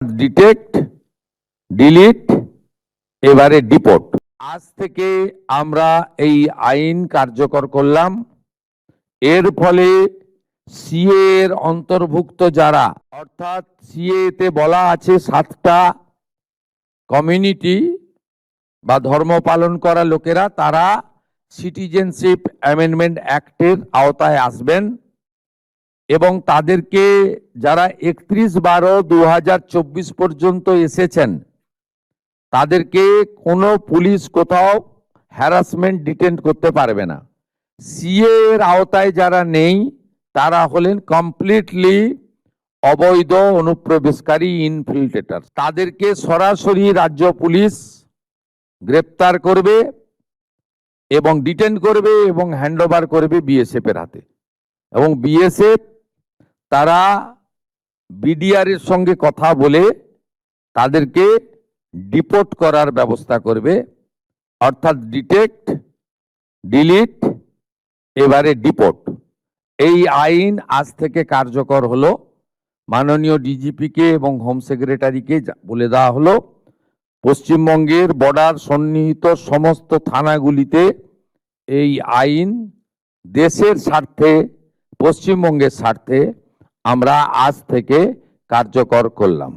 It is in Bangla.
ডিটেক্ট, ডিলিট, এবারে ডিপোর্ট। আজ থেকে আমরা এই আইন কার্যকর করলাম। এর ফলে সিএ এর অন্তর্ভুক্ত যারা, অর্থাৎ সিএ তে বলা আছে 7টা কমিউনিটি বা ধর্ম পালন করা লোকেরা তারা সিটিজেনশিপ অ্যামেন্ডমেন্ট অ্যাক্টের আওতায় আসবেন এবং তাদেরকে যারা 31/12/2024 পর্যন্ত এসেছেন তাদেরকে কোনো পুলিশ কোথাও হ্যারাসমেন্ট ডিটেন করতে পারবে না। সিএ এর আওতায় যারা নেই তারা হলেন কমপ্লিটলি অবৈধ অনুপ্রবেশকারী ইনফিল্ট্রেটর। তাদেরকে সরাসরি রাজ্য পুলিশ গ্রেপ্তার করবে এবং ডিটেন করবে এবং হ্যান্ডওভার করবে বিএসএফ এর হাতে। এবং বিএসএফ তারা বিডিআর এর সঙ্গে কথা বলে তাদেরকে ডিপোর্ট করার ব্যবস্থা করবে, অর্থাৎ ডিটেক্ট, ডিলিট, এবারে ডিপোর্ট। এই আইন আজ থেকে কার্যকর হলো। মাননীয় ডিজিপিকে এবং হোম সেক্রেটারিকে বলে দেওয়া হলো পশ্চিমবঙ্গের বর্ডার সন্নিহিত সমস্ত থানাগুলিতে এই আইন দেশের স্বার্থে, পশ্চিমবঙ্গের স্বার্থে আমরা আজ থেকে কার্যকর করলাম।